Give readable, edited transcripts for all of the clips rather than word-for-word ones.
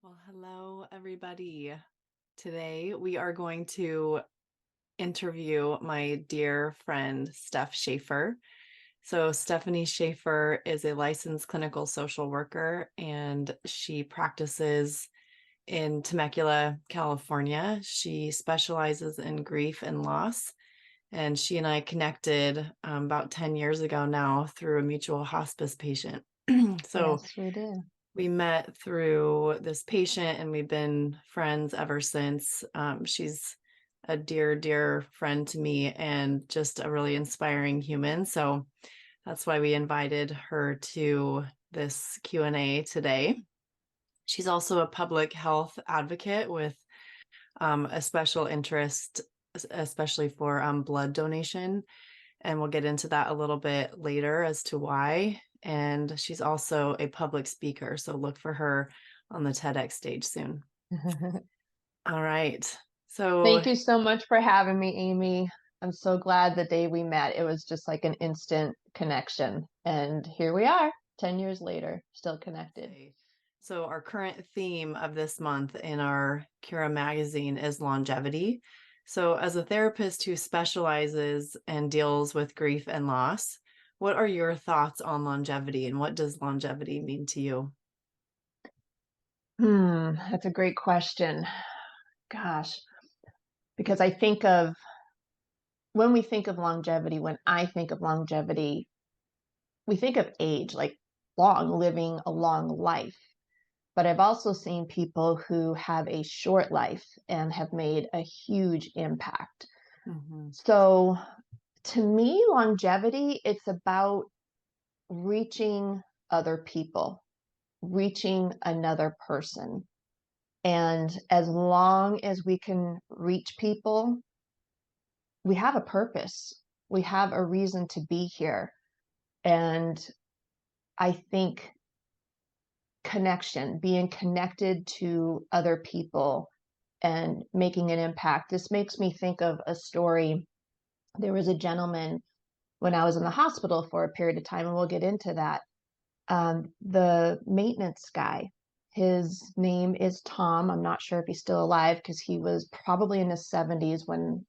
Well, hello, everybody. Today we are going to interview my dear friend, Steph Shaffer. So, Stephanie Shaffer is a licensed clinical social worker and she practices in Temecula, California. She specializes in grief and loss. And she and I connected about 10 years ago now through a mutual hospice patient. So, Yes, we do. we met through this patient and we've been friends ever since. She's a dear, dear friend to me and just a really inspiring human. So that's why we invited her to this Q&A today. She's also a public health advocate with a special interest, especially for blood donation. And we'll get into that a little bit later as to why. And she's also a public speaker. So look for her on the TEDx stage soon. All right. So, Thank you so much for having me, Amy. I'm so glad the day we met, it was just like an instant connection. And here we are, 10 years later, still connected. so our current theme of this month in our Cura magazine is longevity. So, as a therapist who specializes and deals with grief and loss, what are your thoughts on longevity and what does longevity mean to you? That's a great question. Gosh, because I think of when we think of longevity, when I think of longevity, we think of age, like long, living a long life. But I've also seen people who have a short life and have made a huge impact. Mhm. So to me, longevity, it's about reaching other people, reaching another person. And as long as we can reach people, we have a purpose. We have a reason to be here. And I think connection, being connected to other people and making an impact. This makes me think of a story. There was a gentleman when I was in the hospital for a period of time, and we'll get into that. The maintenance guy, his name is Tom. I'm not sure if he's still alive because he was probably in his 70s when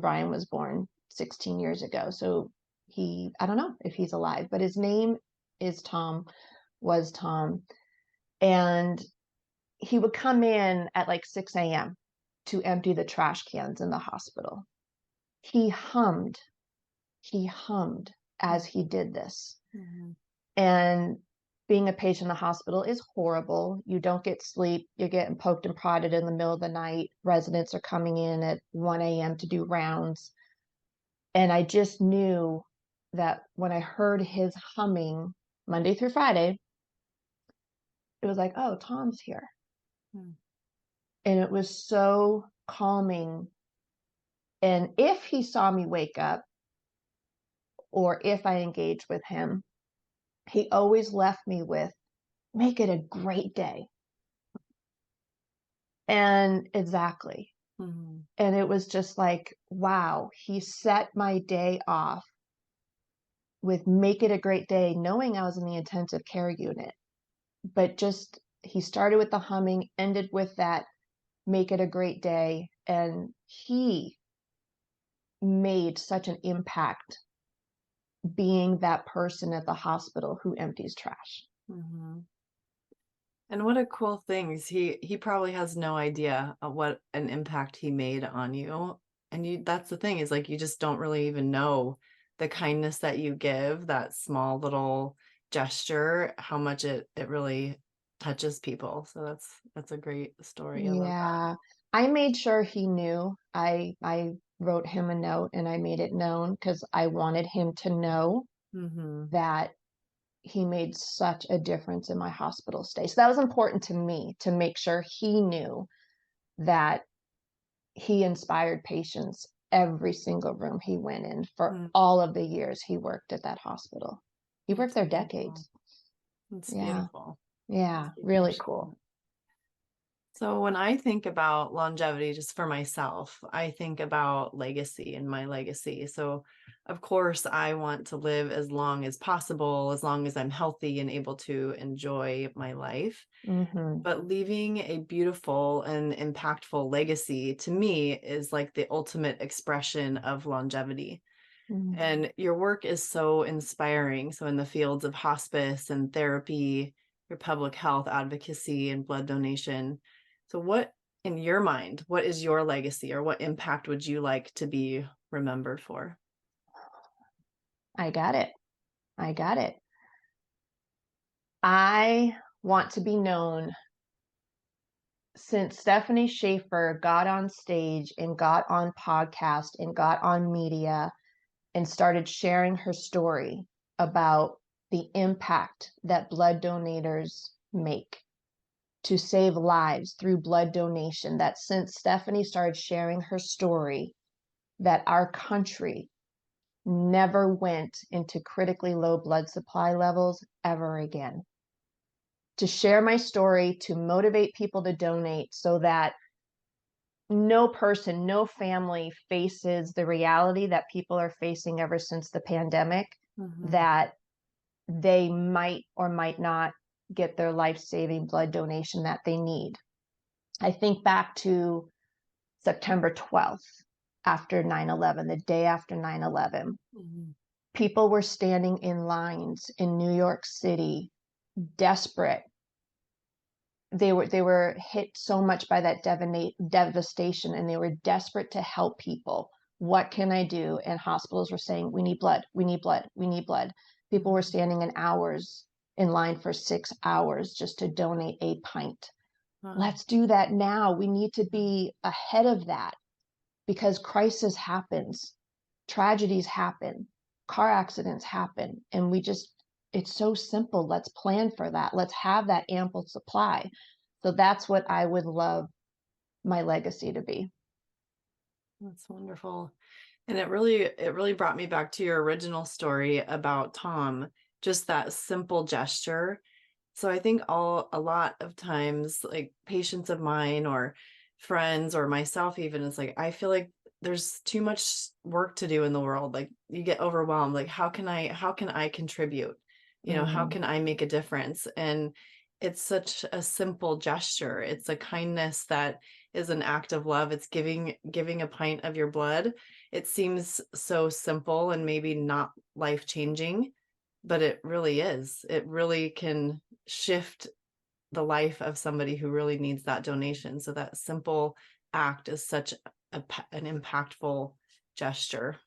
Brian was born 16 years ago. So I don't know if he's alive, but his name is Tom, was Tom. And he would come in at like 6 a.m. to empty the trash cans in the hospital. He hummed, he hummed as he did this. Mhm. And being a patient in the hospital is horrible. You don't get sleep. You're getting poked and prodded in the middle of the night. Residents are coming in at 1 a.m. to do rounds. And I just knew that when I heard his humming Monday through Friday, it was like, oh, Tom's here. Mm. And it was so calming. And if he saw me wake up or if I engaged with him, he always left me with, make it a great day. And exactly. Mhm. And it was just like, wow, he set my day off with make it a great day, knowing I was in the intensive care unit. But just, he started with the humming, ended with that, make it a great day. And he made such an impact being that person at the hospital who empties trash. Mhm. And what a cool thing. He probably has no idea of what an impact he made on you. And that's the thing is like you just don't really even know the kindness that you give, that small little gesture, how much it really touches people. So that's a great story. I love that. Yeah, I made sure he knew. I wrote him a note and I made it known because I wanted him to know Mhm. that he made such a difference in my hospital stay. So that was important to me to make sure he knew that he inspired patients every single room he went in for Mm, all of the years he worked at that hospital. He worked that's there beautiful. decades. It's Yeah, beautiful. That's yeah, really beautiful. cool. So when I think about longevity just for myself, I think about legacy and my legacy. So of course I want to live as long as possible, as long as I'm healthy and able to enjoy my life. Hmm. But leaving a beautiful and impactful legacy to me is like the ultimate expression of longevity. And your work is so inspiring. So, in the fields of hospice and therapy, your public health advocacy, and blood donation. So, what in your mind, what is your legacy or what impact would you like to be remembered for? I got it. I got it. I want to be known since Stephanie Shaffer got on stage and got on podcast and got on media and started sharing her story about the impact that blood donators make to save lives through blood donation, that since Stephanie started sharing her story, that our country never went into critically low blood supply levels ever again. To share my story, to motivate people to donate so that no person, no family faces the reality that people are facing ever since the pandemic, Mhm. that they might or might not get their life-saving blood donation that they need. I think back to September 12th, after 9/11, the day after 9/11. Mhm. People were standing in lines in New York City, desperate. They were hit so much by that devastation, and they were desperate to help people. What can I do? And hospitals were saying, we need blood, we need blood, we need blood. People were Mhm. standing in line for 6 hours just to donate a pint. Wow. Let's do that now. We need to be ahead of that because crisis happens, tragedies happen, car accidents happen, and it's so simple. Let's plan for that. Let's have that ample supply. So that's what I would love my legacy to be. That's wonderful. And it really brought me back to your original story about Tom, just that simple gesture. So I think a lot of times, like patients of mine or friends or myself even, is like, I feel like there's too much work to do in the world. Like you get overwhelmed. Like how can I contribute? How Mm, can I make a difference? And it's such a simple gesture. It's a kindness that is an act of love. It's giving a pint of your blood. It seems so simple and maybe not life changing, but it really is. It really can shift the life of somebody who really needs that donation. So that simple act is such an impactful gesture.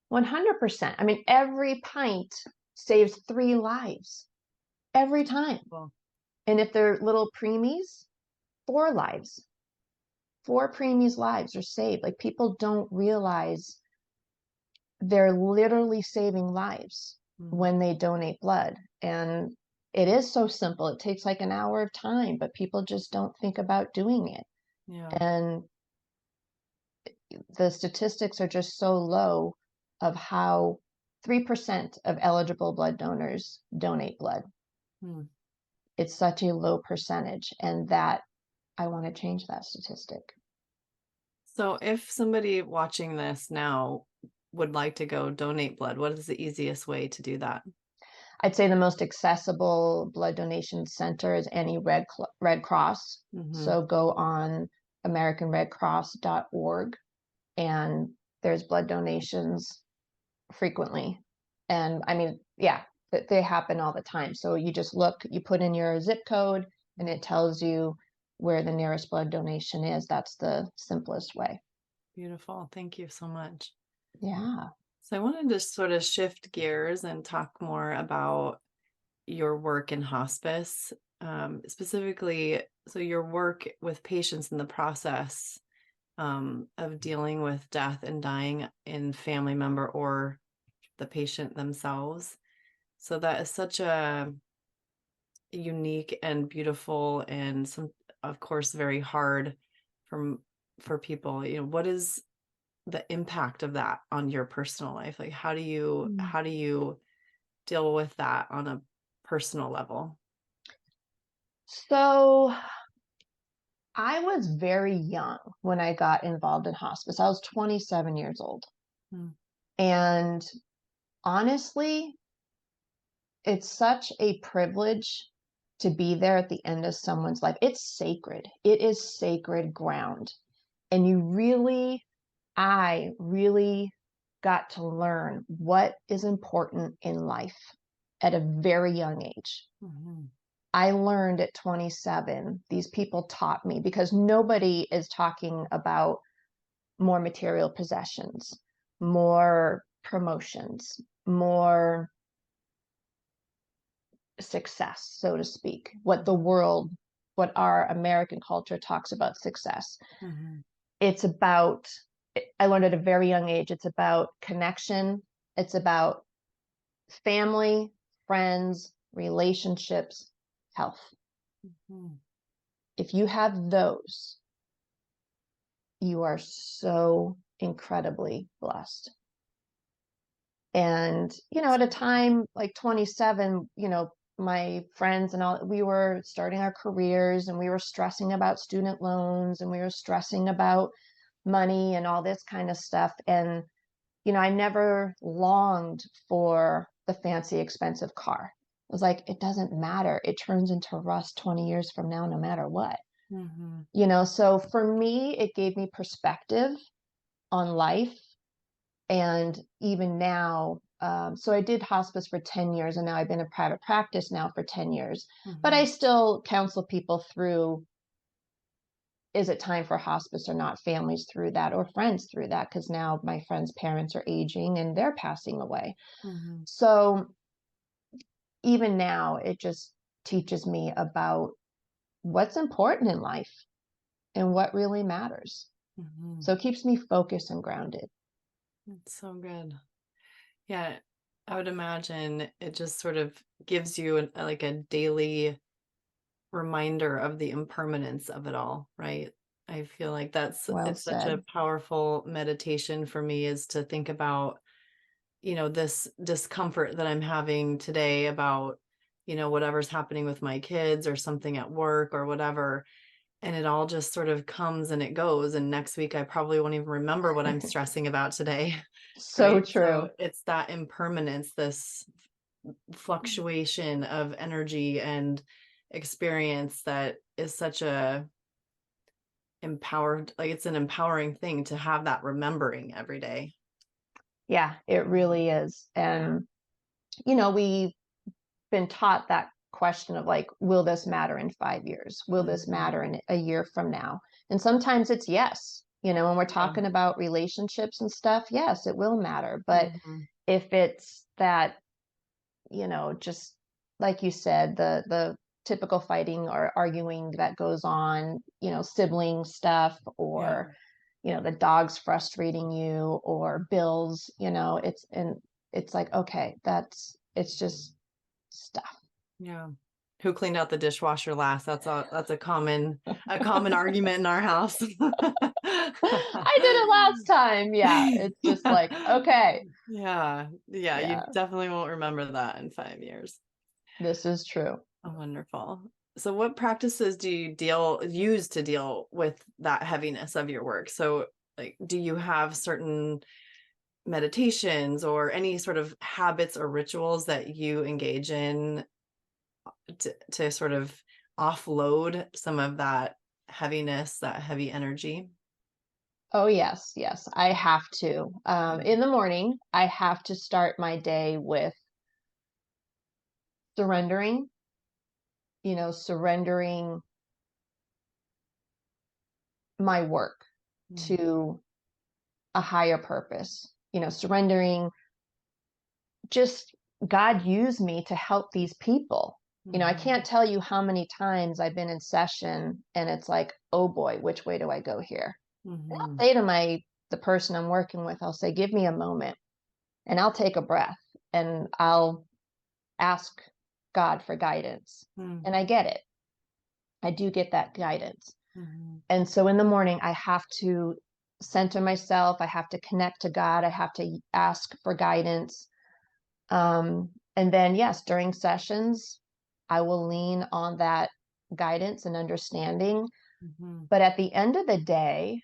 100%. I mean, every pint saves 3 lives every time. Well, And if they're little preemies, 4 lives. 4 preemies' lives are saved. Like people don't realize they're literally saving lives mm, when they donate blood. And it is so simple. It takes like an hour of time, but people just don't think about doing it. yeah. And the statistics are just so low of how 3% of eligible blood donors donate blood. Mm. It's such a low percentage, and that I want to change that statistic. So if somebody watching this now would like to go donate blood, what is the easiest way to do that? I'd say the most accessible blood donation center is any Red Cross. Hmm. So go on AmericanRedCross.org, and there's blood donations frequently. And I mean, yeah, they happen all the time. So you just look, you put in your zip code, and it tells you where the nearest blood donation is. That's the simplest way. Beautiful. Thank you so much. Yeah. So I wanted to sort of shift gears and talk more about your work in hospice, specifically. So your work with patients in the process of dealing with death and dying in family member or the patient themselves. So that is such a unique and beautiful and some, of course, very hard from for people. What is the impact of that on your personal life? Like Mm. how do you deal with that on a personal level? So I was very young when I got involved in hospice. I was 27 years old. Mm. And honestly, it's such a privilege to be there at the end of someone's life. It's sacred. It is sacred ground. And I really got to learn what is important in life at a very young age. Mhm. I learned at 27, these people taught me because nobody is talking about more material possessions, more promotions, more success, so to speak, what our American culture talks about success. Mhm. It's about, I learned at a very young age, it's about connection, it's about family, friends, relationships, health. Mhm. If you have those, you are so incredibly blessed. And, at a time like 27, my friends and all, we were starting our careers and we were stressing about student loans and we were stressing about money and all this kind of stuff. And, I never longed for the fancy, expensive car. It was like, it doesn't matter. It turns into rust 20 years from now, no matter what. Mhm. So for me, it gave me perspective on life. And even now, so I did hospice for 10 years and now I've been in private practice now for 10 years, but I Mhm. still counsel people through, is it time for hospice or not, families through that or friends through that, because now my friends' parents are aging and they're passing away. Mhm. So even now, it just teaches me about what's important in life and what really matters. Mhm. So it keeps me focused and grounded. That's so good. Yeah, I would imagine it just sort of gives you like a daily reminder of the impermanence of it all, right? I feel like Well it's such a said. powerful meditation for me is to think about, this discomfort that I'm having today about, whatever's happening with my kids or something at work or whatever. And it all just sort of comes and it goes. And next week, I probably won't even remember what I'm stressing about today. So Right. So true. it's that impermanence, this fluctuation of energy and experience that is such a empowered, like it's an empowering thing to have that remembering every day. Yeah, it really is. And, we've been taught that question of like, will this matter in 5 years? Will this Mhm. matter in a year from now? And sometimes it's yes. When we're Yeah. talking about relationships and stuff, yes, it will matter. But Mhm. if it's that, just like you said, the typical fighting or arguing that goes on, sibling stuff Yeah. or, the dog's frustrating you or bills, it's like, okay, it's just stuff. Yeah. Who cleaned out the dishwasher last? That's a common argument in our house. I did it last time. Yeah. It's just like, okay. Yeah. Yeah, you Yeah, definitely won't remember that in 5 years. this is true. Oh, wonderful. So what practices do you use to deal with that heaviness of your work? So, like, do you have certain meditations or any sort of habits or rituals that you engage in to sort of offload some of that heaviness, that heavy energy? Oh, yes. Yes. I have to. Yeah. In the morning, I have to start my day with surrendering, surrendering my work Mm. to a higher purpose, surrendering just God used me to help these people. I Mhm. can't tell you how many times I've been in session and it's like, oh boy, which way do I go here? And I'll Mhm. say to the person I'm working with, I'll say, give me a moment and I'll take a breath and I'll ask God for guidance. Mm. And I get it. I do get that guidance. Mhm. And so in the morning, I have to center myself. I have to connect to God. I have to ask for guidance. And then, yes, during sessions, I will lean on that guidance and understanding. Mhm. But at the end of the day,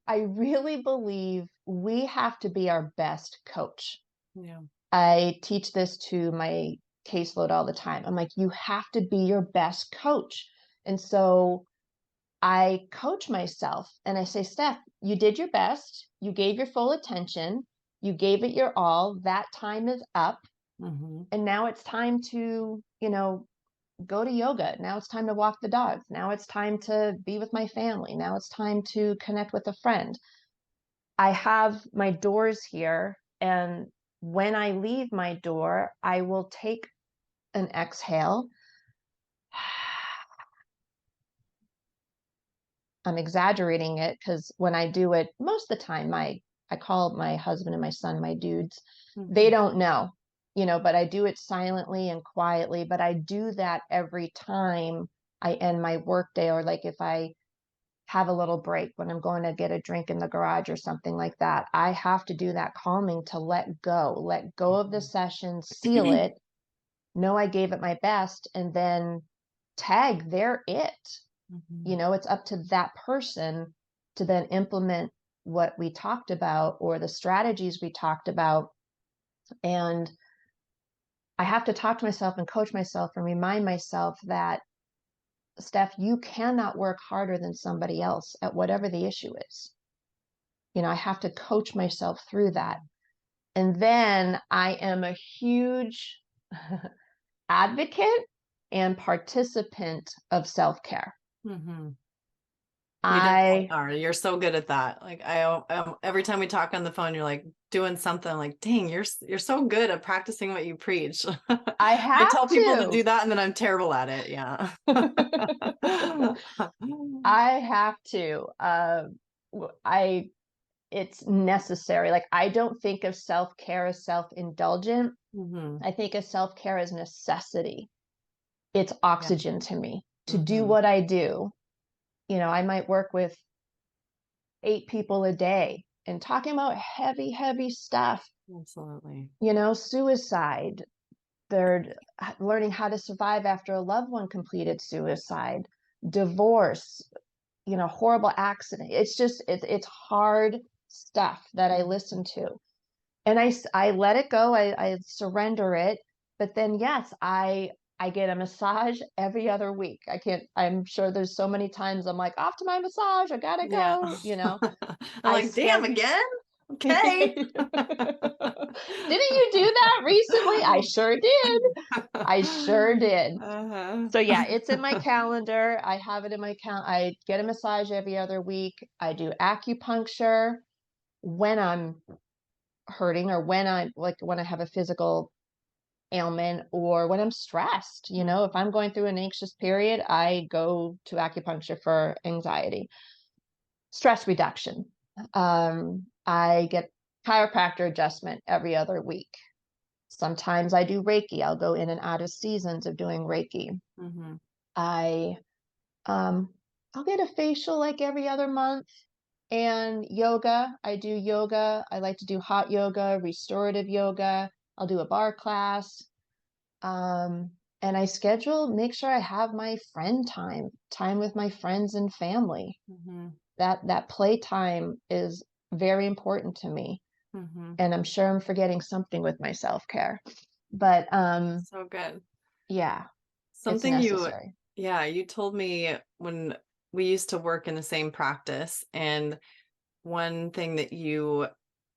I really believe we have to be our best coach. Yeah. I teach this to my caseload all the time. I'm like, you have to be your best coach. And so I coach myself and I say, Steph, you did your best. You gave your full attention. You gave it your all. That time is up. Mhm. And now it's time to, go to yoga. Now it's time to walk the dogs. Now it's time to be with my family. Now it's time to connect with a friend. I have my doors here. And when I leave my door, I will take an exhale. I'm exaggerating it because when I do it, most of the time, I call my husband and my son my dudes. They Mhm. don't know, but I do it silently and quietly. But I do that every time I end my workday, or like if I have a little break when I'm going to get a drink in the garage or something like that. I have to do that calming to let go of the Mhm. session, seal it, know I gave it my best, and then tag they're it. Mhm. It's up to that person to then implement what we talked about or the strategies we talked about. And I have to talk to myself and coach myself and remind myself that, Steph, you cannot work harder than somebody else at whatever the issue is. I have to coach myself through that. And then I am a huge advocate and participant of self-care. Mhm. You definitely I are. You're so good at that. Like every time we talk on the phone, you're like doing something. I'm like, dang, you're so good at practicing what you preach. I I have tell people to to. do that, and then I'm terrible at it. Yeah. I have to. I It's necessary. Like I don't think of self-care as self-indulgent. Mhm. I think of self-care as necessity. It's Yeah. oxygen to me to do Mhm. what I do. I might work with 8 people a day and talking about heavy, heavy stuff, Absolutely. suicide. They're learning how to survive after a loved one completed suicide, divorce, horrible accident. It's just, it's hard stuff that I Mhm. listen to. And I let it go. I surrender it. But then, yes, I get a massage every other week. I'm sure there's so many times I'm like, off to my massage. I gotta Yeah. go. I'm I like, damn schedule. again? Okay. Didn't you do that recently? I sure did. I sure did. Uh-huh. So yeah, it's in my calendar. I have it in my I get a massage every other week. I do acupuncture when I'm hurting, or when I have a physical ailment, or when I'm stressed. If Mhm. I'm going through an anxious period, I go to acupuncture for anxiety, stress reduction. I get chiropractor adjustment every other week. Sometimes I do Reiki. I'll go in and out of seasons of doing Reiki. Mhm. I I'll get a facial like every other month. And yoga, I do yoga. I like to do hot yoga, restorative yoga. I'll do a bar class. Um, and make sure I have my friend time with my friends and family. Mhm. That play time is very important to me. Mhm. And I'm sure I'm forgetting something with my self-care. But So good. yeah, it's Something you necessary. Yeah, you told me when we used to work in the same practice, and one thing that you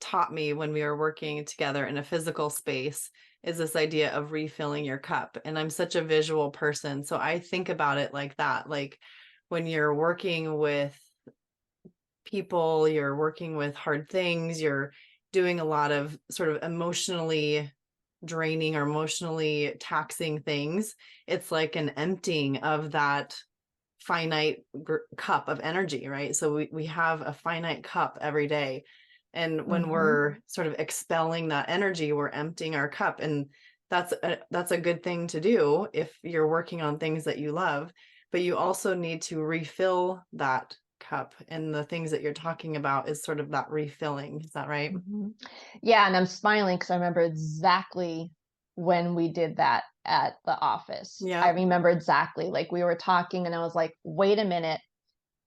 taught me when we were working together in a physical space is this idea of refilling your cup. And I'm such a visual person, so I think about it like that. Like when you're working with people, you're working with hard things, you're doing a lot of sort of emotionally draining or emotionally taxing things. It's like an emptying of that finite cup of energy, right? So we have a finite cup every day. And when Hmm. we're sort of expelling that energy, we're emptying our cup. And that's a good thing to do if you're working on things that you love, but you also need to refill that cup. And the things that you're talking about is sort of that refilling. Is that right? Hmm. Yeah, and I'm smiling because I remember exactly when we did that at the office. I Yeah. remember exactly, like, we were talking and I was like, "Wait a minute."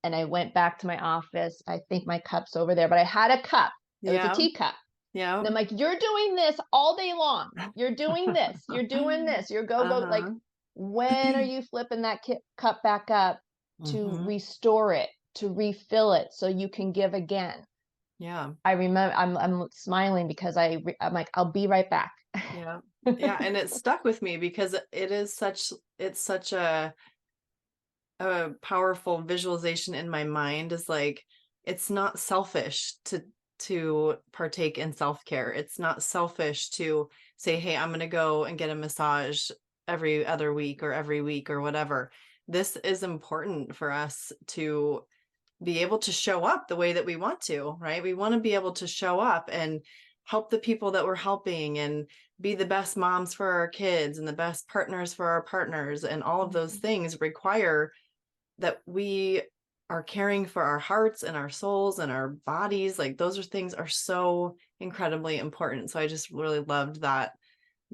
And I went back to my office. I think my cup's over there, but I had a cup. It was a Yeah. teacup. Yeah. And I'm like, "You're doing this all day long. You're doing this. You're doing this. You're go." Like, Uh-huh. when are you flipping that cup back up to Mhm. restore it, to refill it so you can give again? Yeah. I remember I'm smiling because I'm like, "I'll be right back." Yeah. Yeah, and it stuck with me because it's such a powerful visualization in my mind is like it's not selfish to partake in self-care. It's not selfish to say, "Hey, I'm going to go and get a massage every other week or every week or whatever." This is important for us to be able to show up the way that we want to, right? We want to be able to show up and help the people that we're helping and be the best moms for our kids and the best partners for our partners. And all of those Mhm. things require that we are caring for our hearts and our souls and our bodies. Like those are things are so incredibly important. So I just really loved that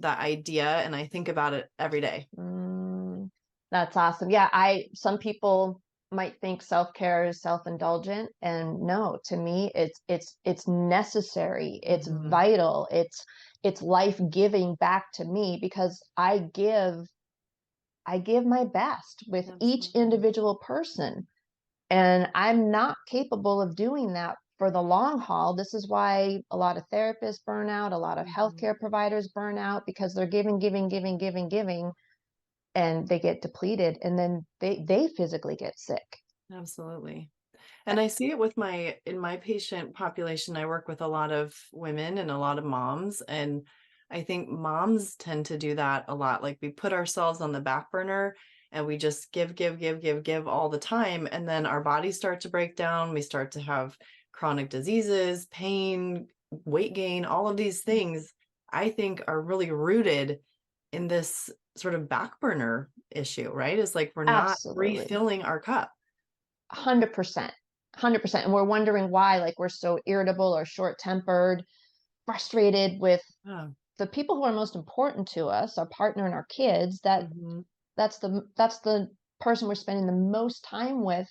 idea and I think about it every day. Mm, that's awesome. Yeah, I some people might think self-care is self-indulgent, and no, to me it's necessary. It's Mhm. vital. It's life-giving back to me because I give my best with each Absolutely. individual person. And I'm not capable of doing that for the long haul. This is why a lot of therapists burn out, a lot of Mhm. healthcare providers burn out because they're giving, giving, giving, giving, giving, and they get depleted and then they physically get sick. Absolutely. And I see it with my in my patient population, I work with a lot of women and a lot of moms, and I think moms tend to do that a lot. Like we put ourselves on the back burner and we just give, give, give, give, give all the time. And then our bodies start to break down. We start to have chronic diseases, pain, weight gain, all of these things I think are really rooted in this sort of back burner issue, right? It's like we're not Absolutely. refilling our cup. 100%. 100%. And we're wondering why, like, we're so irritable or short-tempered, frustrated with Yeah. the people who are most important to us, our partner and our kids, Mhm. that's the person we're spending the most time with,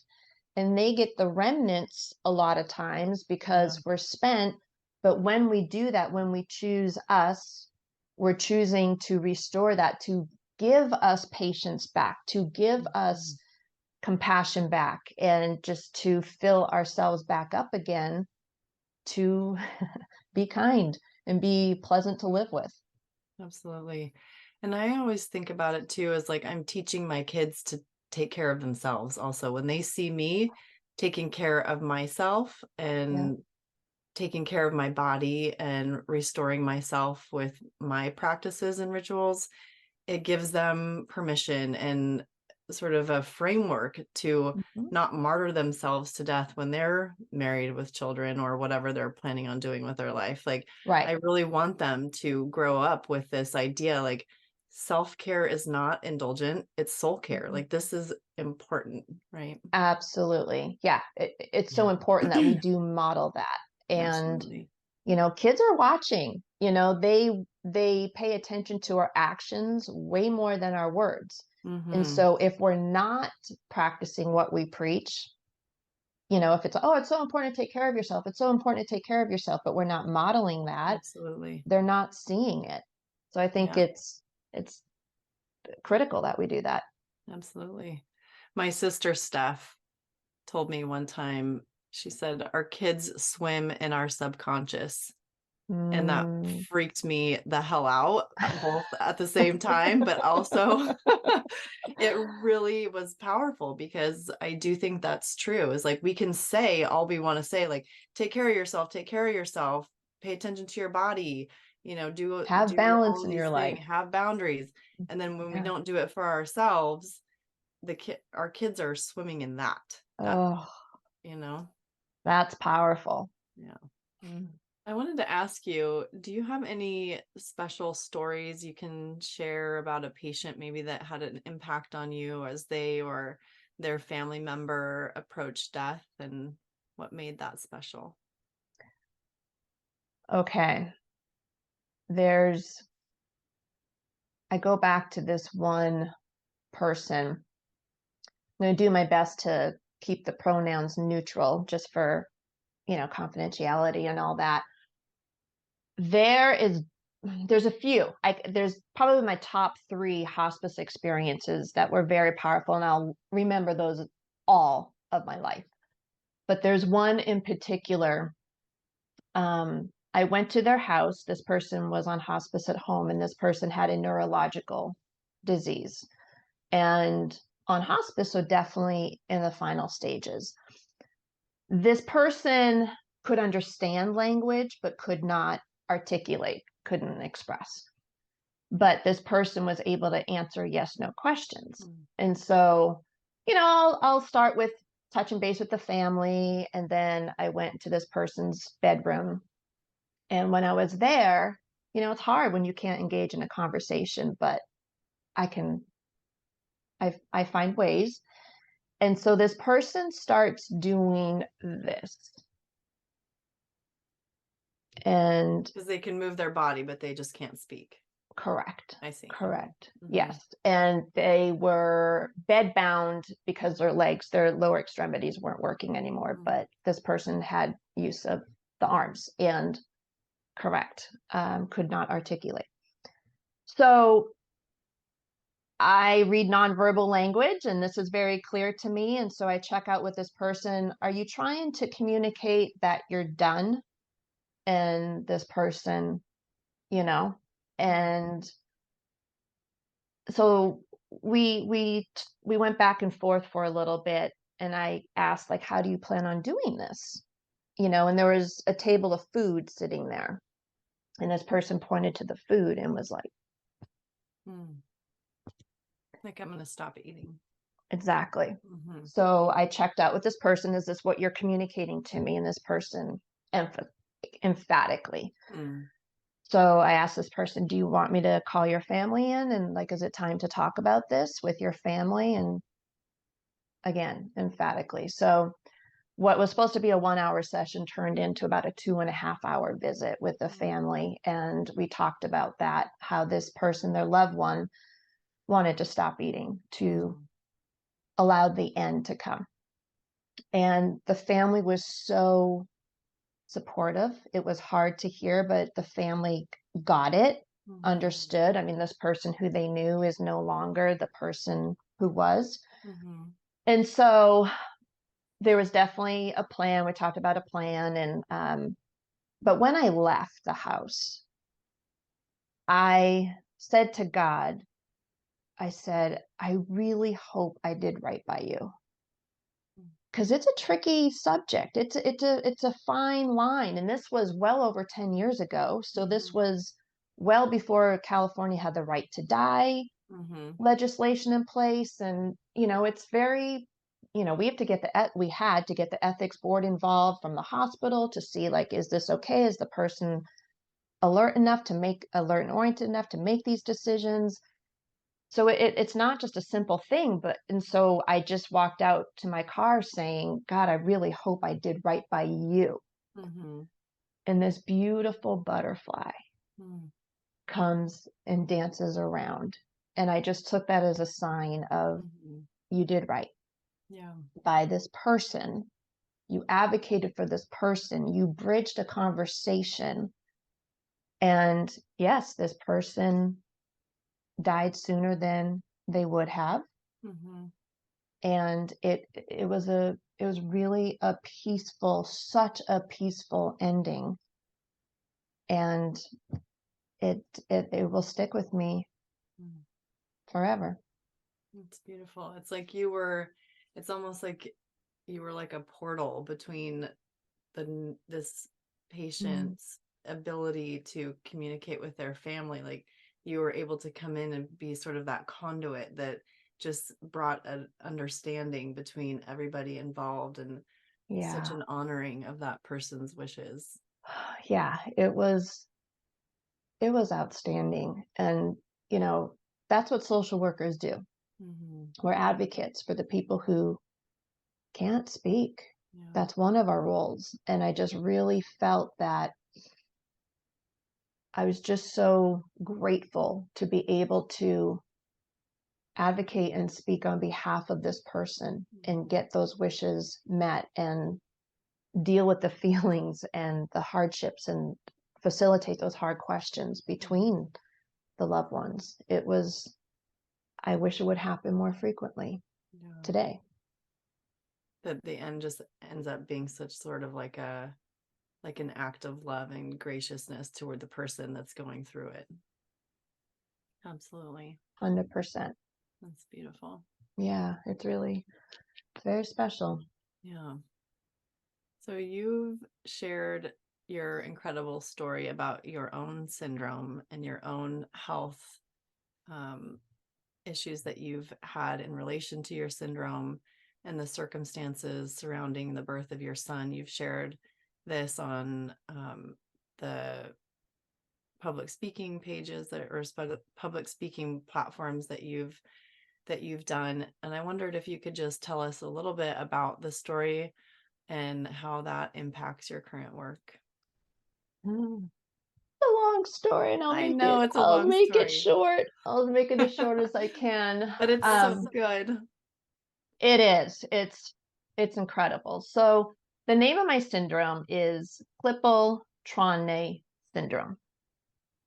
and they get the remnants a lot of times Yeah. because we're spent. But when we do that, when we choose us, we're choosing to restore that, to give us patience back, to give us Mhm. compassion back, and just to fill ourselves back up again, to be kind and be pleasant to live with. Absolutely. And I always think about it too as like I'm teaching my kids to take care of themselves also. When they see me taking care of myself Yeah. and taking care of my body and restoring myself with my practices and rituals, it gives them permission and sort of a framework to Mhm. not martyr themselves to death when they're married with children or whatever they're planning on doing with their life. Like, Right. I really want them to grow up with this idea like self care is not indulgent, it's soul care. Mhm. Like, this is important, right? Absolutely. Yeah. It's so Yeah. important that we do model that. And, Absolutely. kids are watching, they pay attention to our actions way more than our words. And Hmm. so if we're not practicing what we preach, if it's, oh, it's so important to take care of yourself, it's so important to take care of yourself, but we're not modeling that, Absolutely. they're not seeing it. So I think Yeah, it's critical that we do that. absolutely. My sister Steph told me one time, she said, "Our kids swim in our subconscious." And that Mm. freaked me the hell out, both at the same time, but also it really was powerful because I do think that's true. Is like we can say all we want to say, like, take care of yourself, pay attention to your body, Have do balance all in your these life. things, have boundaries. And then when we Yeah. don't do it for ourselves, our kids are swimming in that, Oh, you know? that's powerful. Yeah. Mm. I wanted to ask you, do you have any special stories you can share about a patient maybe that had an impact on you as they or their family member approached death and what made that special? Okay. There's I go back to this one person. I'm going to do my best to keep the pronouns neutral just for, confidentiality and all that. There's a few. There's probably my top 3 hospice experiences that were very powerful, and I'll remember those all of my life. But there's one in particular. I went to their house. This person was on hospice at home, and this person had a neurological disease. And on hospice, so definitely in the final stages. This person could understand language, but could not articulate, couldn't express. But this person was able to answer yes, no questions. And so, I'll start with touching base with the family. And then I went to this person's bedroom. And when I was there, it's hard when you can't engage in a conversation, but I find ways. And so this person starts doing this. And because they can move their body, but they just can't speak. correct. I see. Correct. Mm-hmm. Yes. And they were bedbound because their lower extremities weren't working anymore. Mm-hmm. But this person had use of the arms and could not articulate. So I read nonverbal language, and this is very clear to me. And so I check out with this person, are you trying to communicate that you're done? And this person, and so we went back and forth for a little bit, and I asked, like, how do you plan on doing this? And there was a table of food sitting there, and this person pointed to the food and was like, like, I'm going to stop eating. Exactly. So I checked out with this person, is this what you're communicating to me? And this person emphatically. So I asked this person, do you want me to call your family in? And like, is it time to talk about this with your family? And again, emphatically. So what was supposed to be a 1-hour session turned into about a 2.5-hour visit with the family. And we talked about that, how this person, their loved one, wanted to stop eating to allow the end to come. And the family was so supportive. It was hard to hear, but the family got it, understood. I mean, this person who they knew is no longer the person who was. And so there was definitely a plan. We talked about a plan. And but when I left the house, I said to God, I said, I really hope I did right by you. Because it's a tricky subject. It's a fine line. And this was well over 10 years ago. So this was well before California had the right to die legislation in place. And, it's very, we had to get the ethics board involved from the hospital to see, like, is this okay? Is the person alert and oriented enough to make these decisions? So it's not just a simple thing, and so I just walked out to my car saying, God, I really hope I did right by you. And this beautiful butterfly comes and dances around. And I just took that as a sign of you did right by this person. You advocated for this person. You bridged a conversation. And yes, this person died sooner than they would have. And it was really such a peaceful ending. And it will stick with me forever. It's beautiful. It's like it's almost like you were like a portal between this patient's ability to communicate with their family. Like, you were able to come in and be sort of that conduit that just brought an understanding between everybody involved, and such an honoring of that person's wishes. Yeah, it was outstanding. And, that's what social workers do. We're advocates for the people who can't speak. That's one of our roles. And I just really felt that I was just so grateful to be able to advocate and speak on behalf of this person and get those wishes met and deal with the feelings and the hardships and facilitate those hard questions between the loved ones. It was, I wish it would happen more frequently Yeah. today. That the end just ends up being such sort of like an act of love and graciousness toward the person that's going through it. Absolutely. 100%. That's beautiful. Yeah, it's very special. Yeah. So you've shared your incredible story about your own syndrome and your own health um, issues that you've had in relation to your syndrome and the circumstances surrounding the birth of your son. You've shared this on the public speaking pages public speaking platforms that you've done. And I wondered if you could just tell us a little bit about the story and how that impacts your current work. Mm. A long story, and I know it's a I'll long make it story, short. I'll make it as short as I can. but it's so good. It is. It's incredible. So the name of my syndrome is Klippel-Tronne syndrome.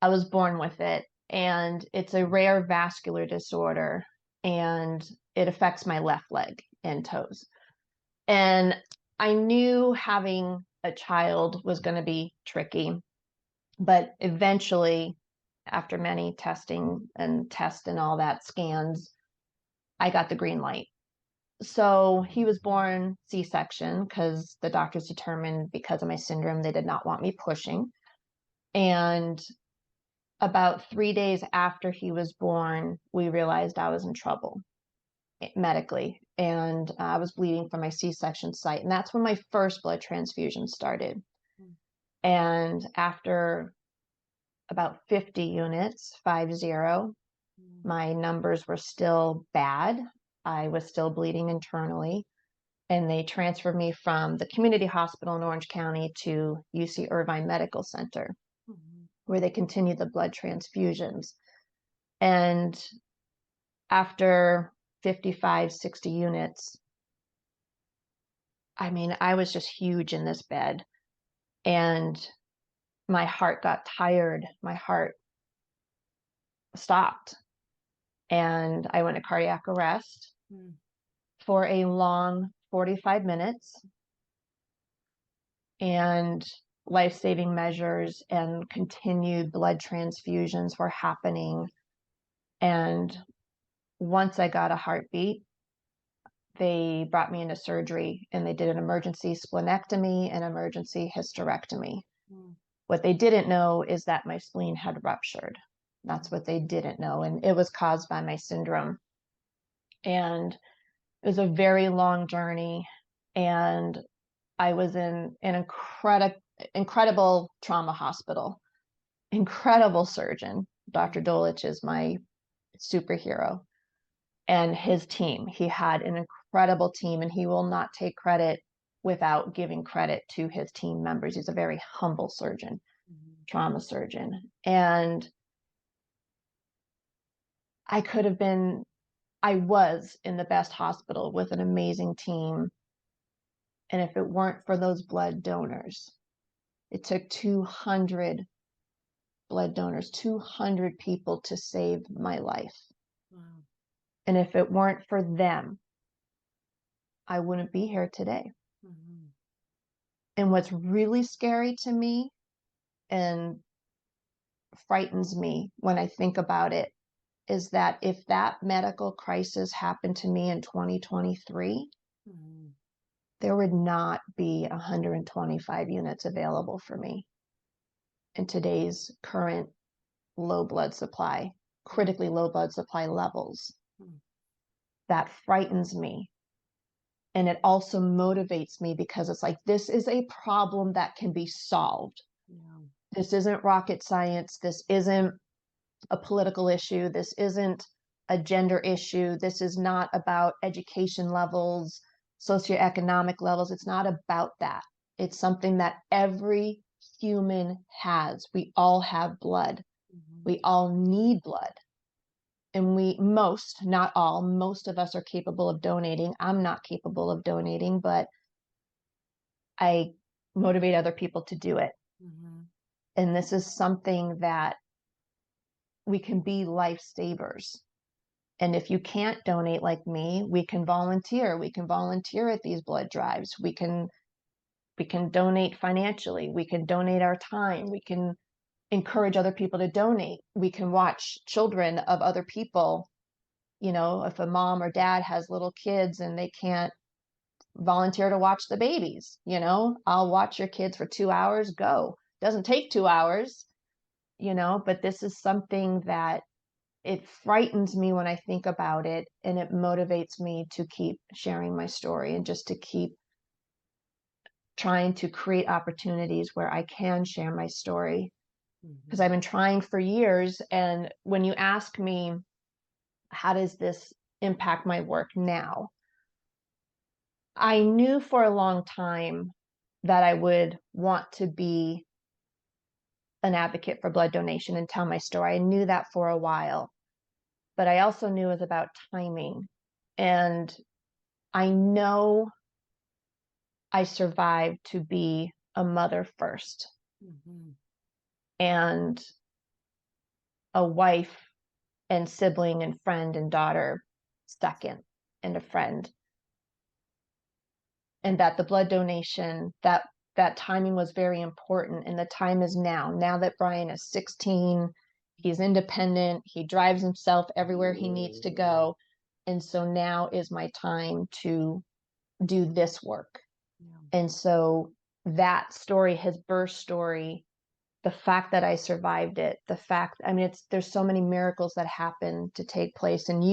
I was born with it, and it's a rare vascular disorder, and it affects my left leg and toes. And I knew having a child was going to be tricky, but eventually, after many testing and tests and all that scans, I got the green light. So he was born C-section because the doctors determined because of my syndrome, they did not want me pushing. And about 3 days after he was born, we realized I was in trouble medically. And I was bleeding from my C-section site. And that's when my first blood transfusion started. And after about 50 units, 50, my numbers were still bad. I was still bleeding internally. And they transferred me from the community hospital in Orange County to UC Irvine Medical Center, where they continued the blood transfusions. And after 55, 60 units, I mean, I was just huge in this bed. And my heart got tired. My heart stopped. And I went to cardiac arrest for a long 45 minutes. And life-saving measures and continued blood transfusions were happening. And once I got a heartbeat, they brought me into surgery and they did an emergency splenectomy and emergency hysterectomy. What they didn't know is that my spleen had ruptured. That's what they didn't know. And it was caused by my syndrome. And it was a very long journey. And I was in an incredible trauma hospital, incredible surgeon. Dr. Dolich is my superhero, and his team. He had an incredible team, and he will not take credit without giving credit to his team members. He's a very humble surgeon, trauma surgeon. And I was in the best hospital with an amazing team. And if it weren't for those blood donors, it took 200 blood donors, 200 people to save my life. Wow. And if it weren't for them, I wouldn't be here today. And what's really scary to me and frightens me when I think about it is that if that medical crisis happened to me in 2023, there would not be 125 units available for me in today's current low blood supply, critically low blood supply levels. That frightens me. And it also motivates me because it's like, this is a problem that can be solved. This isn't rocket science. This isn't a political issue. This isn't a gender issue. This is not about education levels, socioeconomic levels. It's not about that. It's something that every human has. We all have blood. Mhm. We all need blood. And not all, most of us are capable of donating. I'm not capable of donating, but I motivate other people to do it. Mhm. And this is something that we can be lifesavers. And if you can't donate like me, we can volunteer. We can volunteer at these blood drives. We can donate financially. We can donate our time. We can encourage other people to donate. We can watch children of other people. If a mom or dad has little kids and they can't volunteer to watch the babies, I'll watch your kids for 2 hours, go. Doesn't take 2 hours, but this is something that it frightens me when I think about it, and it motivates me to keep sharing my story and just to keep trying to create opportunities where I can share my story, because Mhm. I've been trying for years. And when you ask me, how does this impact my work now? I knew for a long time that I would want to be an advocate for blood donation and tell my story. I knew that for a while, but I also knew it was about timing. And I know I survived to be a mother first, Mhm. and a wife and sibling and friend and daughter second, and a friend. And that the blood donation, that timing was very important, and the time is now that Brian is 16, he's independent, he drives himself everywhere he needs to go, and so now is my time to do this work. Yeah. And so that story, his birth story, the fact that I survived it, there's so many miracles that happen to take place. And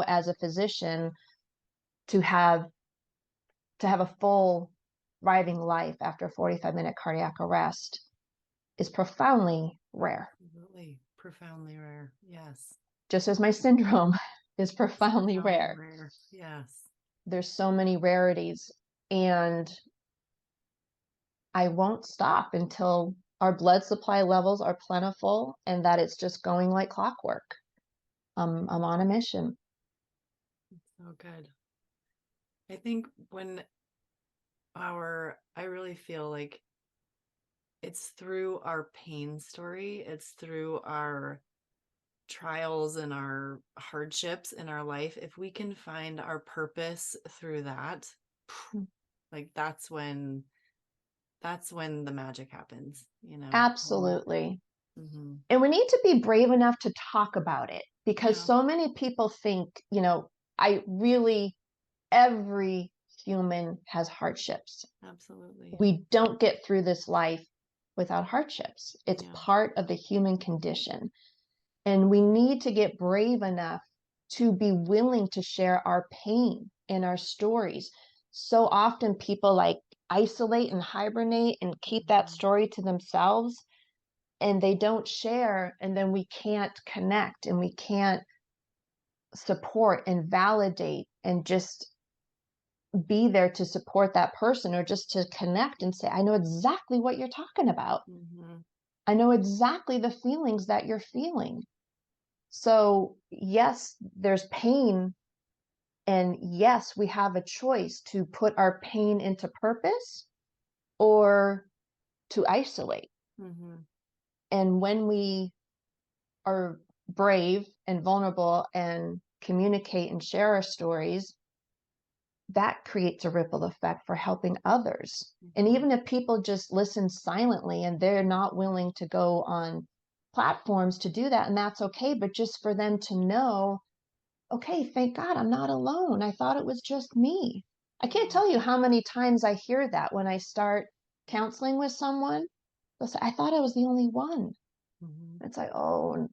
as a physician, to have a full thriving life after a 45-minute cardiac arrest is profoundly rare, Absolutely. Profoundly rare. Yes. just as my syndrome is It's profoundly profoundly rare. rare. Yes. There's so many rarities, and I won't stop until our blood supply levels are plentiful and that it's just going like clockwork. I'm on a mission. So good. I think I really feel like it's through our pain story, it's through our trials and our hardships in our life. If we can find our purpose through that, like that's when the magic happens, you know? Absolutely. Mm-hmm. And we need to be brave enough to talk about it, because Yeah, so many people think, I really, every human has hardships. absolutely. We don't get through this life without hardships. It's Yeah. part of the human condition. And we need to get brave enough to be willing to share our pain and our stories. So often people isolate and hibernate and keep that Mm-hmm. story to themselves, and they don't share, and then we can't connect and we can't support and validate and just be there to support that person, or just to connect and say, I know exactly what you're talking about. Mm-hmm. I know exactly the feelings that you're feeling. So, yes, there's pain, and yes, we have a choice to put our pain into purpose or to isolate. Mm-hmm. And when we are brave and vulnerable and communicate and share our stories, that creates a ripple effect for helping others. And Mm-hmm. even if people just listen silently and they're not willing to go on platforms to do that, and that's okay, but just for them to know, okay, thank God I'm not alone. I thought it was just me. I can't Yeah. tell you how many times I hear that when I start counseling with someone. They'll say, I thought I was the only one. Mm-hmm. It's like, oh,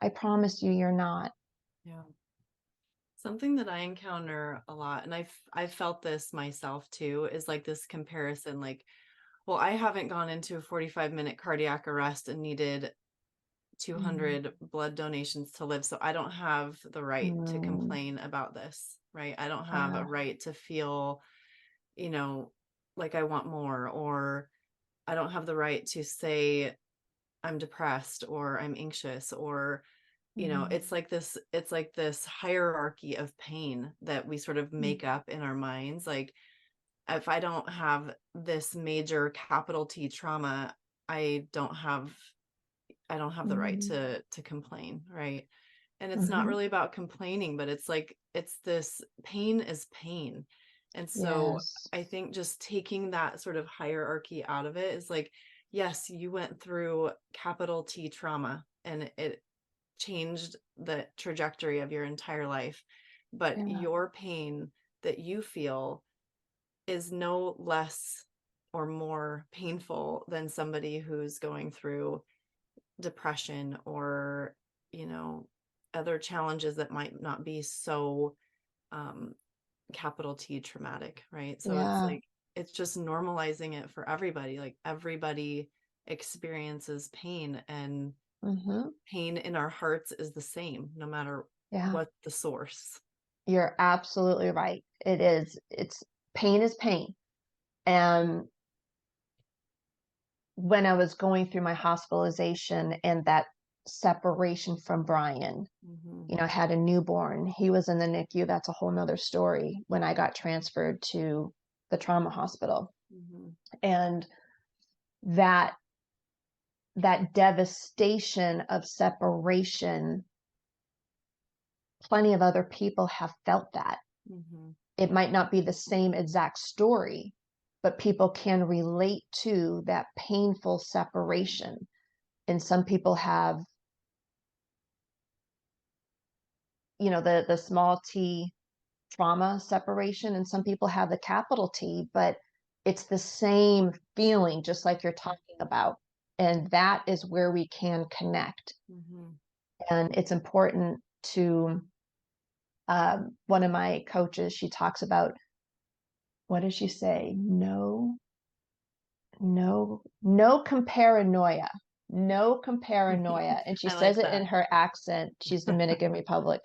I promise you, you're not. Yeah. Something that I encounter a lot, and I've felt this myself too, is like this comparison, like, well, I haven't gone into a 45-minute cardiac arrest and needed Mm, 200 blood donations to live, so I don't have the right to mm, complain about this, right? I don't have a uh, right to feel, you know, like I want more, or I don't have the right to say I'm depressed or I'm anxious or, Mhm. it's like this hierarchy of pain that we sort of Mm. make up in our minds. Like if I don't have this major capital T trauma, I don't have I don't have the right Mhm. to complain, right? And it's not Mhm. really about complaining, but it's like it's this pain is pain. And so Yes. I think just taking that sort of hierarchy out of it is like, yes, you went through capital T trauma and it changed the trajectory of your entire life, but Yeah. your pain that you feel is no less or more painful than somebody who's going through depression or, you know, other challenges that might not be so um, capital T traumatic, right? So it's Yeah. like, it's just normalizing it for everybody. Like everybody experiences pain, and Mhm. pain in our hearts is the same, no matter Yeah. what the source. You're absolutely right. It is. It's pain is pain. And when I was going through my hospitalization and that separation from Brian, Hmm. I had a newborn. He was in the NICU. That's a whole nother story when I got transferred to the trauma hospital. Hmm. And that that devastation of separation, plenty of other people have felt that. Hmm. It might not be the same exact story, but people can relate to that painful separation. And some people have, the small t trauma separation, and some people have the capital T, but it's the same feeling, just like you're talking about. And that is where we can connect. Hmm. And it's important to, one of my coaches, she talks about, what does she say? No comparanoia. No comparanoia. And she I says like it in that. her accent. She's Dominican Republic,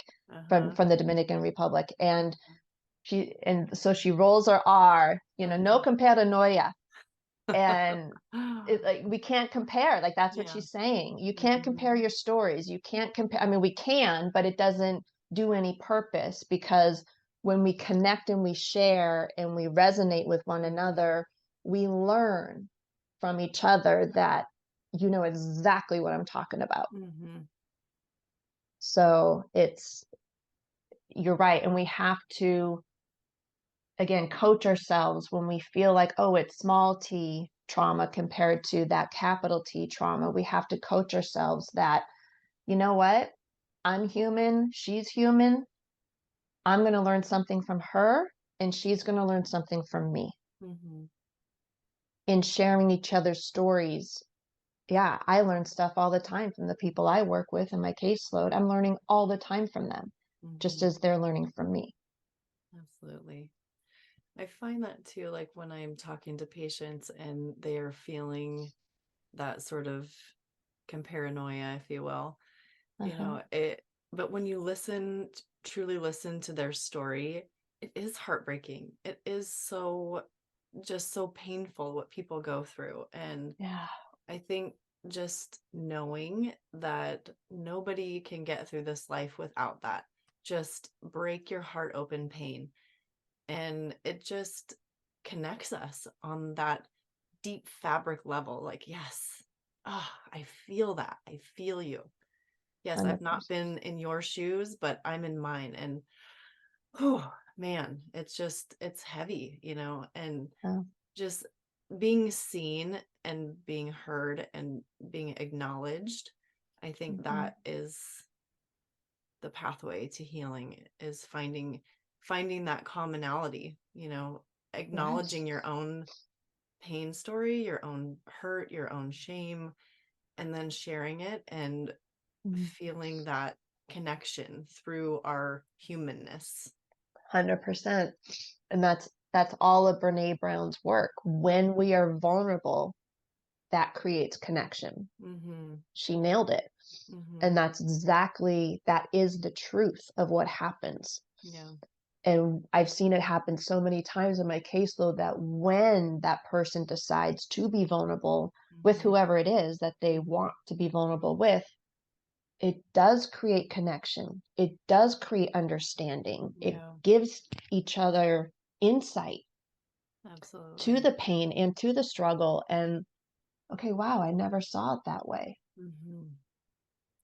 from Uh-huh. from the Dominican Republic. And so she rolls her R, no Uh-huh. comparanoia. And like, we can't compare. Like, that's what Yeah. she's saying. You can't Hmm. compare your stories. You can't compare. I mean, we can, but it doesn't do any purpose, because when we connect and we share and we resonate with one another, we learn from each other that you know exactly what I'm talking about. Hmm. So you're right. And we have to, again, coach ourselves when we feel like, oh, it's small t trauma compared to that capital T trauma. We have to coach ourselves that, you know what? I'm human. She's human. I'm going to learn something from her, and she's going to learn something from me. Hmm. In sharing each other's stories, yeah, I learn stuff all the time from the people I work with in my caseload. I'm learning all the time from them, just Hmm. as they're learning from me. Absolutely. I find that too, like when I'm talking to patients and they are feeling that sort of comparanoia, if you will, Uh-huh. but when you truly listen to their story, it is heartbreaking. It is just so painful what people go through. And Yeah. I think just knowing that nobody can get through this life without that, just break your heart open pain. And it just connects us on that deep fabric level. Like, yes, I feel that. I feel you. Yes, I've not 100%. been in your shoes, but I'm in mine. And oh man, it's heavy, and just being seen and being heard and being acknowledged. I think Mhm. that is the pathway to healing, is finding that commonality, Yes. acknowledging your own pain story, your own hurt, your own shame, and then sharing it and Mm. feeling that connection through our humanness. 100%. And that's all of Brene Brown's work. When we are vulnerable, that creates connection. Mhm. She nailed it. And Mhm. that is the truth of what happens. Yeah. And I've seen it happen so many times in my caseload that when that person decides to be vulnerable with Mhm. whoever it is that they want to be vulnerable with, it does create connection. It does create understanding. It Yeah, gives each other insight to absolutely. the pain and to the struggle. And okay, wow, I never saw it that way. Mhm.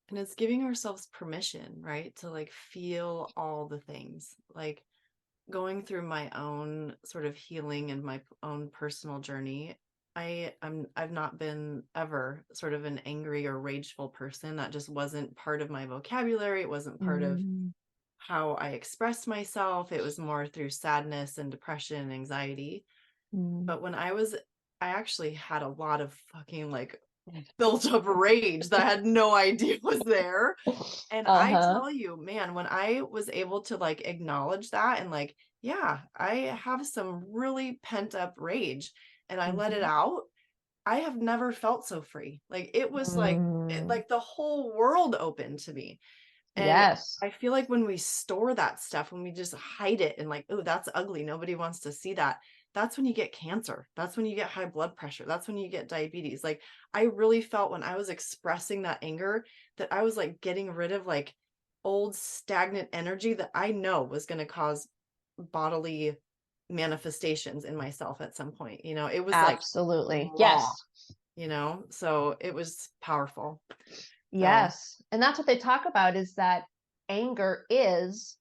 And it's giving ourselves permission, right? To like feel all the things. Like going through my own sort of healing and my own personal journey, I've not been ever sort of an angry or rageful person. That just wasn't part of my vocabulary. It wasn't part of Mm, how I expressed myself. It was more through sadness and depression and anxiety. mm. But I actually had a lot of fucking like built up rage that I had no idea was there. And I Uh-huh. tell you, man, when I was able to like acknowledge that and like, yeah, I have some really pent up rage and I let it Mhm. out, I have never felt so free. Like it was Mm. like the whole world opened to me. And Yes. I feel like when we store that stuff, when we just hide it and like, oh, that's ugly, nobody wants to see that. That's when you get cancer. That's when you get high blood pressure. That's when you get diabetes. Like I really felt when I was expressing that anger that I was like getting rid of like old stagnant energy that I know was going to cause bodily manifestations in myself at some point. It was like Absolutely. raw, Yes. so it was powerful. So, Yes. And that's what they talk about is that anger is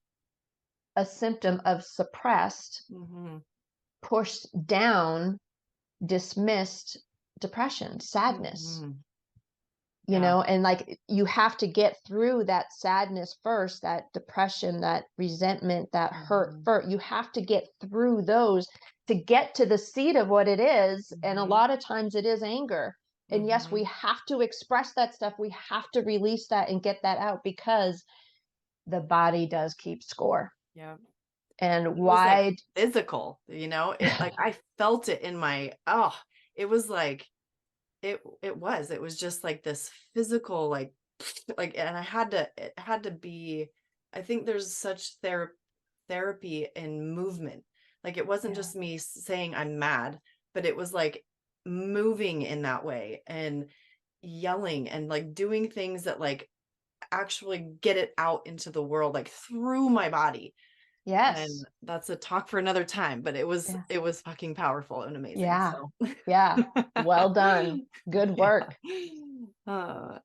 a symptom of suppressed, mhm, pushed down, dismissed depression, sadness. mhm, You yeah. know, and like you have to get through that sadness first, that depression, that resentment, that hurt Mhm, first. You have to get through those to get to the seed of what it is. And a mhm, lot of times it is anger. And yes, we mhm. have to express that stuff. We have to release that and get that out because the body does keep score. Yeah. And It was like why? physical, it like I felt it in my it was like it was just like this physical like like and it had to be I think there's such therapy in movement. Like it wasn't Yeah. just me saying I'm mad, but it was like moving in that way and yelling and like doing things that like actually get it out into the world like through my body. And Yes. that's a talk for another time, but it was Yeah. it was fucking powerful and amazing, Yeah. so Yeah. Well done. Good yeah. work. Uh,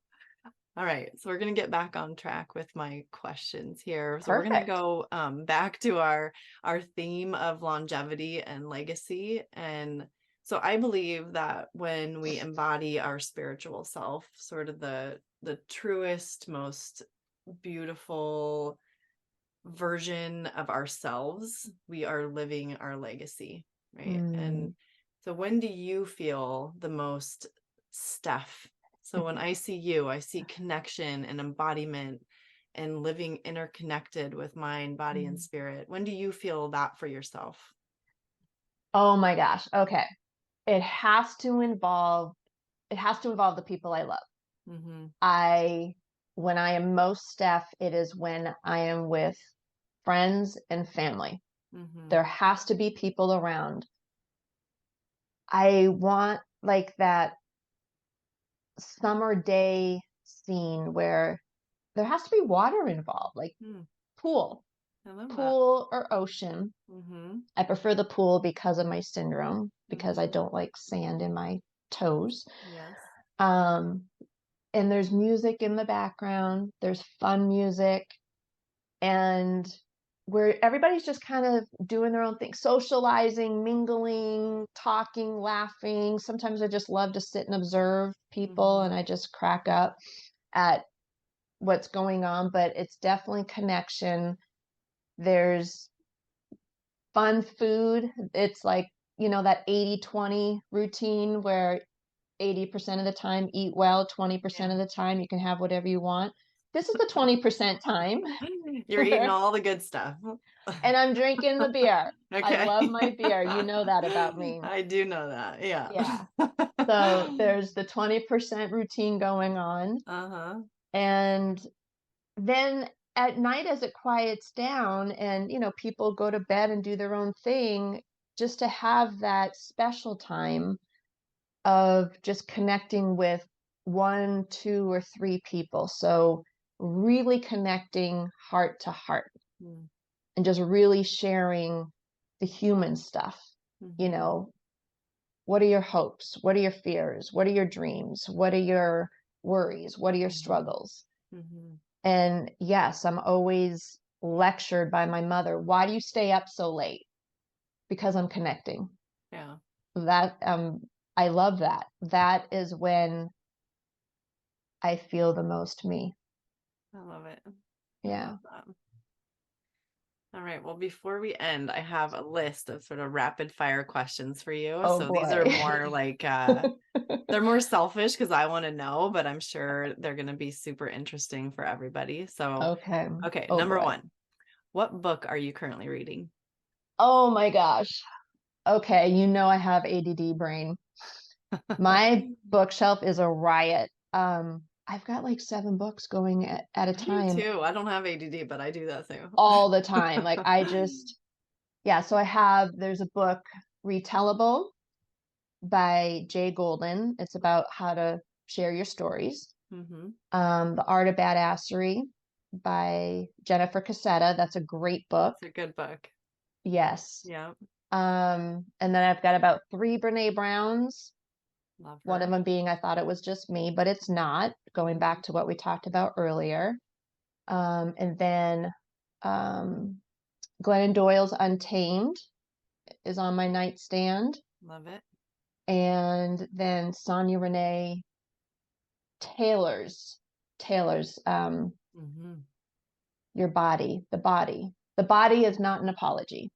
all right, so we're gonna get back on track with my questions here. So we're gonna Perfect. go back to our theme of longevity and legacy. And so I believe that when we embody our spiritual self, sort of the truest, most beautiful version of ourselves, we are living our legacy, right? And Mm. so when do you feel the most Steph? So when I see you, I see connection and embodiment and living interconnected with mind, body, and Mm. spirit. When do you feel that for yourself? Oh my gosh. Okay. It has to involve the people I love. Mm-hmm. I When I am most Steph, it is when I am with friends and family. Mm-hmm. There has to be people around. I want like that summer day scene where there has to be water involved, like Mm, pool, I love that. pool or ocean. Mm-hmm. I prefer the pool because of my syndrome, because I Mm-hmm. don't like sand in my toes. Yes. Um, and there's music in the background, there's fun music, and where everybody's just kind of doing their own thing, socializing, mingling, talking, laughing. Sometimes I just love to sit and observe people Mm-hmm. and I just crack up at what's going on, but it's definitely connection. There's fun food. It's like, that 80-20 routine where 80% of the time eat well, 20% Yeah. of the time you can have whatever you want. This is the 20% time You're eating where, all the good stuff. and I'm drinking the beer. I Okay. love my beer. You know that about me. I do know that. Yeah. Yeah. So there's the 20% routine going on. Uh-huh. And then at night as it quiets down and, people go to bed and do their own thing, just to have that special time of just connecting with one, two, or three people. So really connecting heart to heart Mm. and just really sharing the human stuff. Mhm. What are your hopes? What are your fears? What are your dreams? What are your worries? What are your Mhm. struggles? Mhm. And yes, I'm always lectured by my mother. Why do you stay up so late? Because I'm connecting. Yeah. That I love that. That is when I feel the most me. I love it. I Yeah. love that. All right. Well, before we end, I have a list of sort of rapid fire questions for you. Oh So these are boy. more like they're more selfish because I want to know, but I'm sure they're going to be super interesting for everybody. So, Okay. okay, Oh number boy. one, what book are you currently reading? Oh my gosh. Okay, I have ADD brain. My bookshelf is a riot. I've got like 7 books going at a I do time too. I don't have ADD, but I do that too. all the time. Like yeah, so there's a book, Retellable by Jay Golden. It's about how to share your stories. Mm-hmm. The Art of Badassery by Jennifer Cassetta. That's a great book. It's a good book. Yes. Yeah. And then I've got about 3 Brene Browns. Love One of her. them being I Thought It Was Just Me, but it's not, going Mhm. back to what we talked about earlier. And then um, Glennon Doyle's Untamed is on my nightstand. Love it. And then Sonia Renee Taylor's Mm-hmm. Your Body, the Body. The Body is Not an Apology.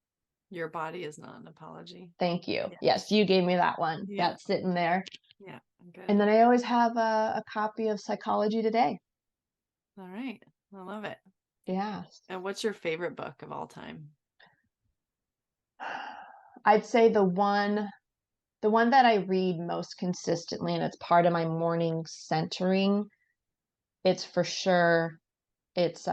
Your body is not an apology. Thank you. Yeah. Yes, you gave me that one. Yeah. That's sitting there. Yeah. Good. And then I always have a copy of Psychology Today. All right. I love it. Yeah. And what's your favorite book of all time? I'd say the one that I read most consistently, and it's part of my morning centering, it's for sure, it's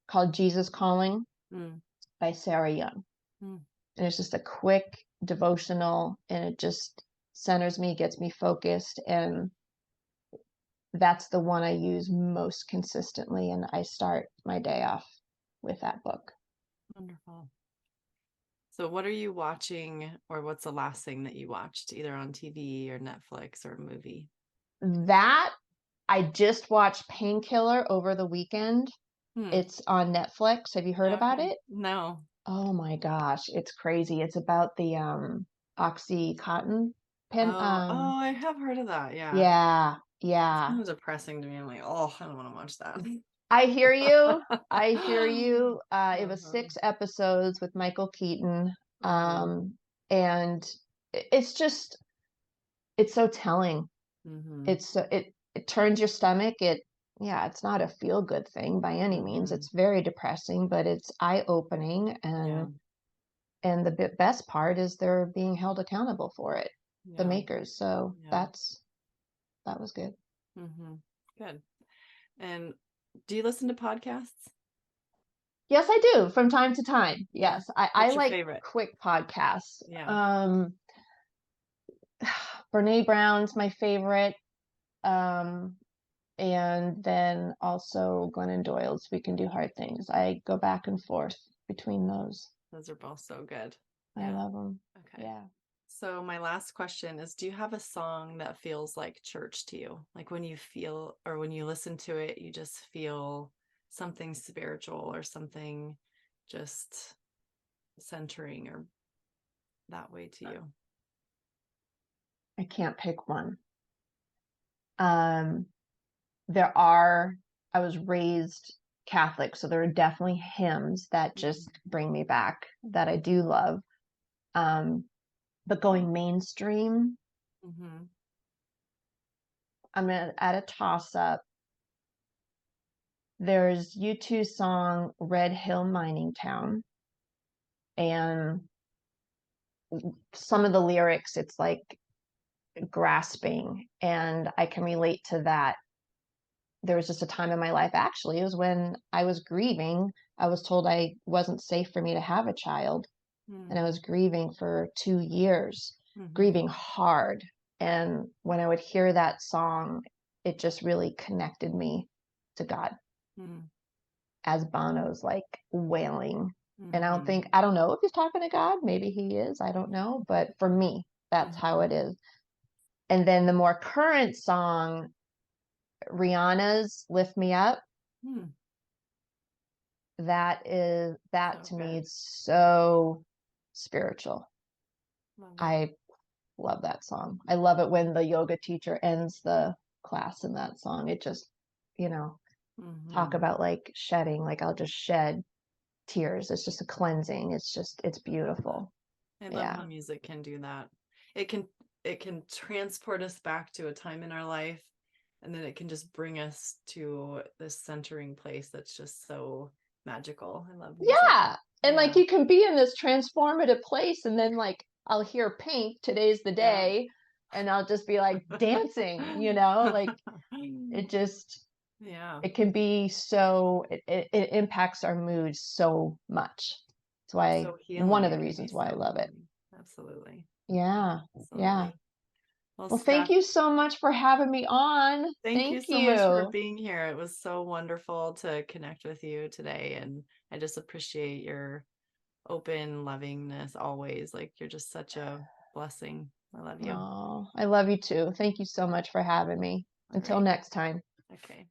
called Jesus Calling Mm. by Sarah Young. Mm. And it's just a quick devotional, and it just centers me, gets me focused, and that's the one I use most consistently, and I start my day off with that book. Wonderful. So, what are you watching, or what's the last thing that you watched, either on TV or Netflix or a movie? That I just watched Painkiller over the weekend. Hmm. It's on Netflix. Have you heard about Okay. it? No. Oh my gosh, it's crazy. It's about the Oxycontin pen. Oh, I have heard of that. Yeah. Yeah, It's yeah. kind of depressing to me. I'm like, oh, I don't want to watch that. I hear you. I hear you. It was Uh-huh. 6 episodes with Michael Keaton. Uh-huh. And it's just it's so telling. Mm-hmm. It turns your stomach. Yeah, it's not a feel good thing by any means. Mm-hmm. It's very depressing, but it's eye opening, Yeah. and the best part is they're being held accountable for it, the Yeah. makers. So Yeah. that was good. Mm-hmm. Good. And do you listen to podcasts? Yes, I do from time to time. Yeah. Yes, I What's your like favorite? quick podcasts. Yeah. Brene Brown's my favorite. Um, and then also Glennon Doyle's We Can Do Hard Things. I go back and forth between those. Those are both so good. I Yeah. love them. Okay. Yeah. So my last question is, do you have a song that feels like church to you? Like when you feel or when you listen to it, you just feel something spiritual or something just centering or that way to you? I can't pick one. Um, there are, I was raised Catholic, so there are definitely hymns that just bring me back that I do love. Um, but going mainstream, Mm-hmm. I'm at a toss up. There's U2's song Red Hill Mining Town, and some of the lyrics, it's like grasping, and I can relate to that there was just a time in my life, actually, it was when I was grieving. I was told I wasn't safe for me to have a child, and I Mm. was grieving for 2 years, Mhm. grieving hard. And when I would hear that song, it just really connected me to God, Mm. as Bono's like wailing. And Mhm. I don't know if he's talking to God. Maybe he is. I don't know. But for me, that's how it Mhm. is. And then the more current song, Rihanna's Lift Me Up, Mm. that So to me good. is so spiritual. Love it. I love that song. I love it when the yoga teacher ends the class in that song. It just, you know, talk Mhm. about like shedding, like I'll just shed tears. It's just a cleansing. It's Love that. beautiful. I love Yeah. how music can do that. It can it can transport us back to a time in our life, and then it can just bring us to this centering place that's just so magical. I love music. Yeah. And like Yeah. you can be in this transformative place, and then like I'll hear Pink, Today's the Yeah. Day, and I'll just be like dancing, like it just Yeah. it can be so it impacts our mood so much. That's why So one of healing. the It can be reasons why I so love it. healing. Absolutely. Yeah. Yeah. Absolutely. Well, Well, thank Steph, you so much for having me on. thank you Thank so much for you. being here. It was so wonderful to connect with you today. And I just appreciate your open lovingness always. Like you're just such a blessing. I love you. Oh, I love you too. Thank you so much for having me. All Until right. next time. Okay.